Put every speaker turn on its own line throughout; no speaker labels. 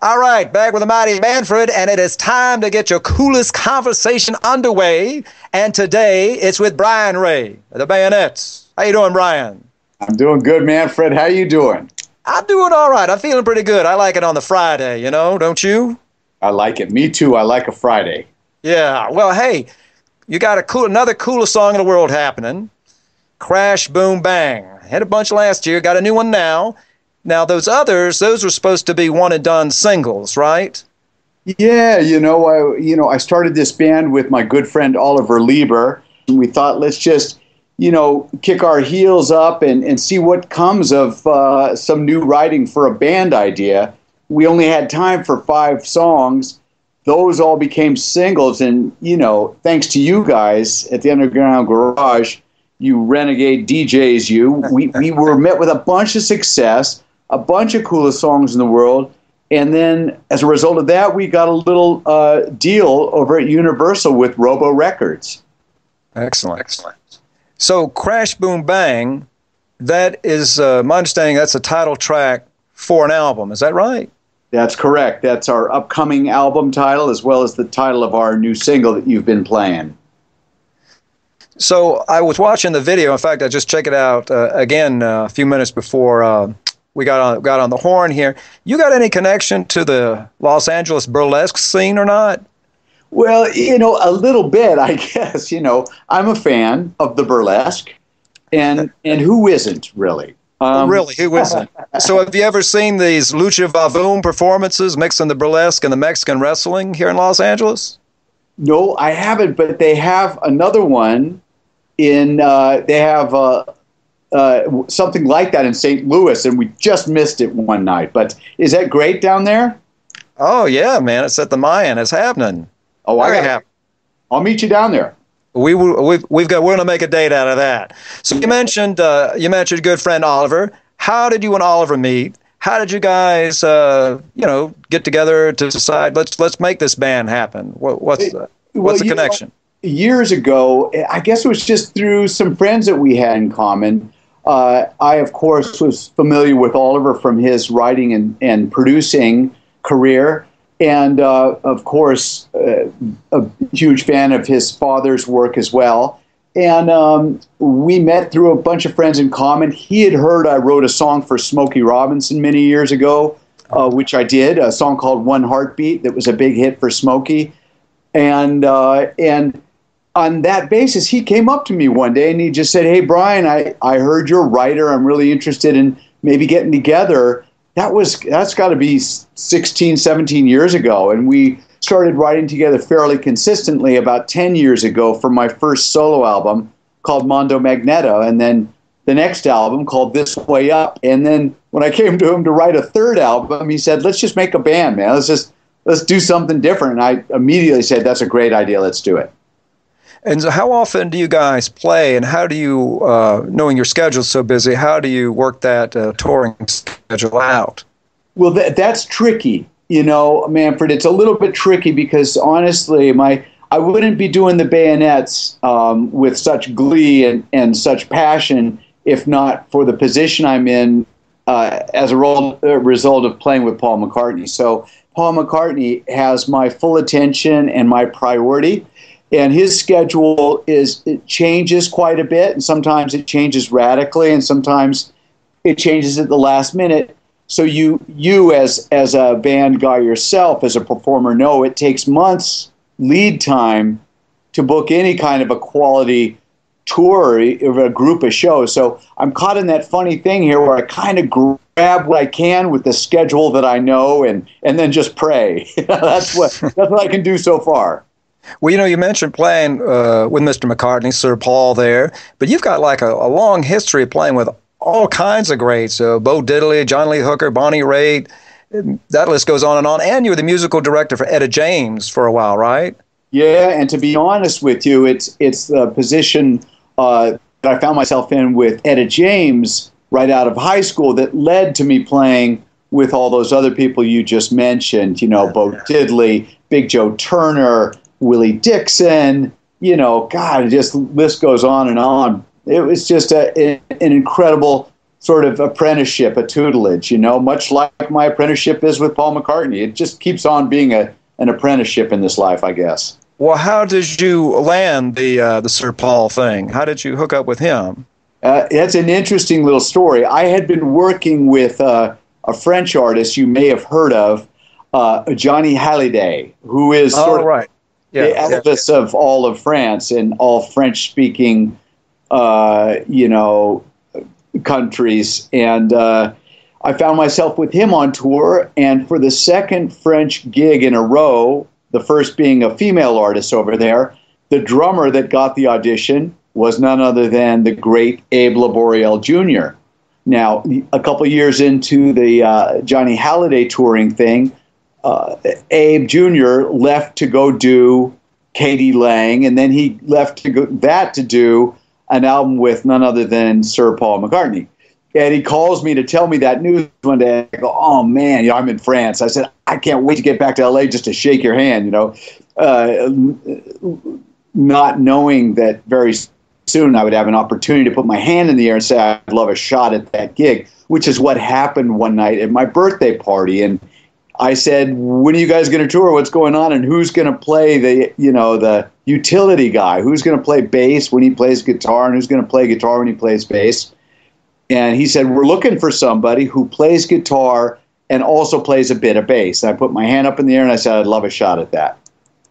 All right, back with the Mighty Manfred, and it is time to get your coolest conversation underway. And today, it's with Brian Ray of The Bayonets. How you doing, Brian?
I'm doing good, Manfred. How you doing?
I'm doing all right. I'm feeling pretty good. I like it on the Friday, don't you?
I like it. Me too. I like a Friday.
Yeah. Well, hey, you got another coolest song in the world happening. Crash, Boom, Bang. Had a bunch last year. Got a new one now. Now, those were supposed to be one-and-done singles, right?
Yeah, I started this band with my good friend Oliver Lieber, and we thought, let's just, kick our heels up and see what comes of some new writing for a band idea. We only had time for 5 songs. Those all became singles, and, thanks to you guys at the Underground Garage, you renegade DJs, we were met with a bunch of success, a bunch of coolest songs in the world, and then as a result of that, we got a little deal over at Universal with Robo Records.
Excellent. So, Crash, Boom, Bang, that is, my understanding, that's a title track for an album. Is that right?
That's correct. That's our upcoming album title, as well as the title of our new single that you've been playing.
So, I was watching the video. In fact, I just checked it out again a few minutes before we got on the horn here. You got any connection to the Los Angeles burlesque scene or not?
Well, a little bit, I guess. I'm a fan of the burlesque, and who isn't, really?
Really, who isn't? So have you ever seen these Lucha Vavoom performances mixing the burlesque and the Mexican wrestling here in Los Angeles?
No, I haven't, but they have another one they have something like that in St. Louis, and we just missed it one night. But is that great down there?
Oh, yeah, man. It's at the Mayan. It's happening.
Oh, I'll meet you down there.
We're going to make a date out of that. So you mentioned your good friend Oliver. How did you and Oliver meet? How did you guys, get together to decide let's make this band happen? What's the connection?
Years ago, I guess it was just through some friends that we had in common. I, of course, was familiar with Oliver from his writing and producing career. And, of course, a huge fan of his father's work as well. And we met through a bunch of friends in common. He had heard I wrote a song for Smokey Robinson many years ago, which I did, a song called One Heartbeat that was a big hit for Smokey. And on that basis, he came up to me one day and he just said, "Hey, Brian, I heard you're a writer. I'm really interested in maybe getting together." That's got to be 16, 17 years ago. And we started writing together fairly consistently about 10 years ago for my first solo album called Mondo Magneto. And then the next album called This Way Up. And then when I came to him to write a third album, he said, "Let's just make a band, man. Let's do something different." And I immediately said, "That's a great idea. Let's do it."
And so how often do you guys play, and how do you, knowing your schedule's so busy, how do you work that touring schedule out?
Well, that's tricky, Manfred. It's a little bit tricky because, honestly, I wouldn't be doing the Bayonets with such glee and such passion if not for the position I'm in as a result of playing with Paul McCartney. So Paul McCartney has my full attention and my priority. And his schedule it changes quite a bit, and sometimes it changes radically, and sometimes it changes at the last minute. So you as a band guy yourself, as a performer, know it takes months lead time to book any kind of a quality tour of a group of shows. So I'm caught in that funny thing here where I kind of grab what I can with the schedule that I know, and then just pray. That's what I can do so far.
Well, you mentioned playing with Mr. McCartney, Sir Paul there, but you've got like a long history of playing with all kinds of greats, Bo Diddley, John Lee Hooker, Bonnie Raitt, that list goes on, and you were the musical director for Etta James for a while, right?
Yeah, and to be honest with you, it's the position that I found myself in with Etta James right out of high school that led to me playing with all those other people you just mentioned, Bo Diddley, Big Joe Turner, Willie Dixon, God, just the list goes on and on. It was just an incredible sort of apprenticeship, a tutelage, much like my apprenticeship is with Paul McCartney. It just keeps on being an apprenticeship in this life, I guess.
Well, how did you land the Sir Paul thing? How did you hook up with him?
That's an interesting little story. I had been working with a French artist you may have heard of, Johnny Hallyday, who is sort of the Elvis of all of France and all French-speaking, countries. And I found myself with him on tour, and for the second French gig in a row, the first being a female artist over there, the drummer that got the audition was none other than the great Abe Laboriel Jr. Now, a couple years into the Johnny Hallyday touring thing, Abe Jr. left to go do Katie Lang, and then he left to do an album with none other than Sir Paul McCartney. And he calls me to tell me that news one day. I go, oh, man, I'm in France. I said, I can't wait to get back to L.A. just to shake your hand, not knowing that very soon I would have an opportunity to put my hand in the air and say I'd love a shot at that gig, which is what happened one night at my birthday party. And I said, when are you guys going to tour? What's going on? And who's going to play the utility guy? Who's going to play bass when he plays guitar? And who's going to play guitar when he plays bass? And he said, we're looking for somebody who plays guitar and also plays a bit of bass. And I put my hand up in the air and I said, I'd love a shot at that.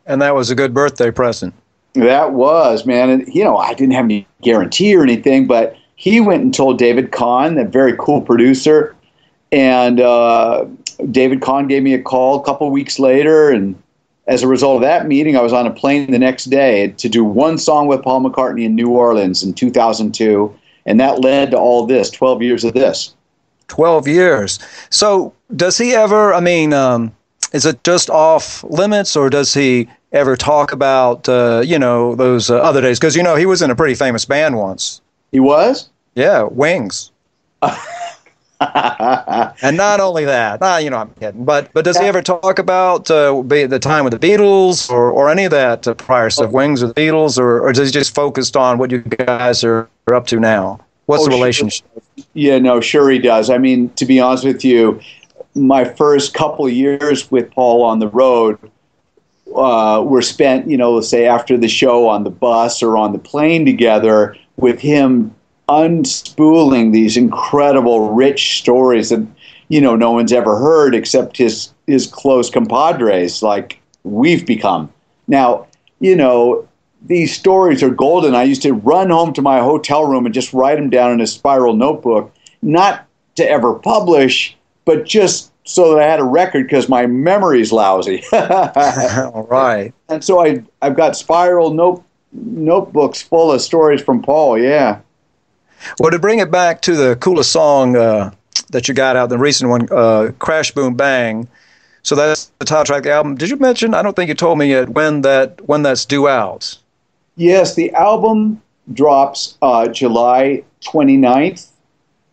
And that was a good birthday present.
That was, man. And, I didn't have any guarantee or anything, but he went and told David Kahn, a very cool producer. And David Kahn gave me a call a couple weeks later. And as a result of that meeting, I was on a plane the next day to do one song with Paul McCartney in New Orleans in 2002. And that led to all this, 12 years of this.
12 years. So does he ever, is it just off limits, or does he ever talk about, those other days? Because, he was in a pretty famous band once.
He was?
Yeah, Wings. And not only that, I'm kidding, but does he ever talk about the time with the Beatles or any of that prior stuff, Wings or the Beatles, or does he just focused on what you guys are up to now? What's the relationship?
Sure. Yeah, no, sure he does. To be honest with you, my first couple of years with Paul on the road were spent, let's say after the show on the bus or on the plane together with him unspooling these incredible, rich stories that, no one's ever heard except his close compadres like we've become. Now, these stories are golden. I used to run home to my hotel room and just write them down in a spiral notebook, not to ever publish, but just so that I had a record because my memory's lousy.
All right.
And so I've got spiral notebooks full of stories from Paul, yeah.
Well, to bring it back to the coolest song that you got out, the recent one, Crash Boom Bang. So that's the title track of the album. Did you mention, I don't think you told me yet, when that's due out?
Yes, the album drops July 29th,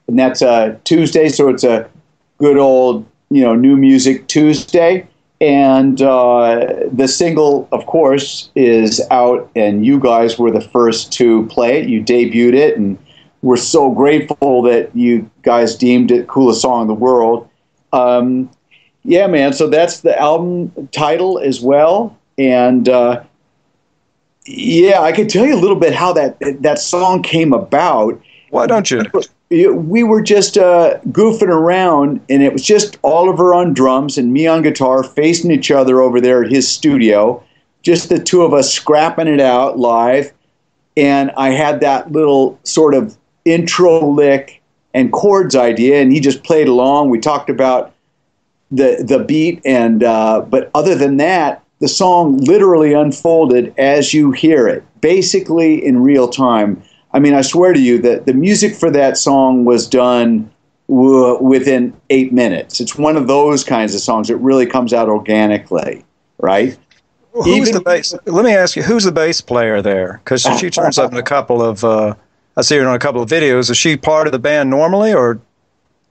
and that's a Tuesday, so it's a good old, New Music Tuesday. And the single, of course, is out, and you guys were the first to play it. You debuted it, and we're so grateful that you guys deemed it coolest song in the world. Yeah, man, so that's the album title as well. And yeah, I could tell you a little bit how that song came about.
Why don't you?
We were just goofing around, and it was just Oliver on drums and me on guitar facing each other over there at his studio, just the two of us scrapping it out live. And I had that little sort of intro lick and chords idea, and he just played along. We talked about the beat, and but other than that, the song literally unfolded as you hear it, basically in real time. I swear to you that the music for that song was done within 8 minutes. It's one of those kinds of songs that really comes out organically, right?
Well, the bass? Let me ask you, who's the bass player there? Because she turns up in a couple of, I see her in a couple of videos. Is she part of the band normally, or?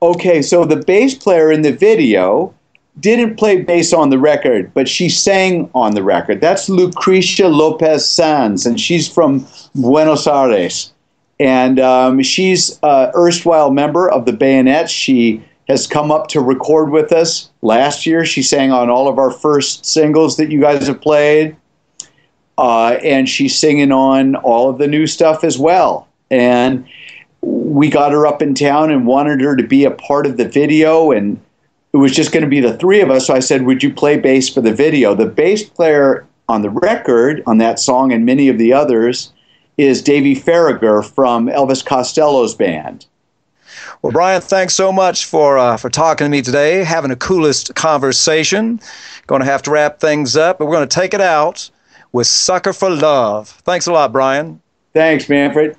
Okay, so the bass player in the video didn't play bass on the record, but she sang on the record. That's Lucrecia Lopez Sanz, and she's from Buenos Aires. And she's an erstwhile member of the Bayonets. She has come up to record with us. Last year, she sang on all of our first singles that you guys have played. And she's singing on all of the new stuff as well. And we got her up in town and wanted her to be a part of the video, and it was just going to be the three of us. So I said, would you play bass for the video? The bass player on the record, on that song and many of the others, is Davey Farragher from Elvis Costello's band.
Well, Brian, thanks so much for talking to me today, having the coolest conversation. Going to have to wrap things up, but we're going to take it out with Sucker for Love. Thanks a lot, Brian.
Thanks, Manfred.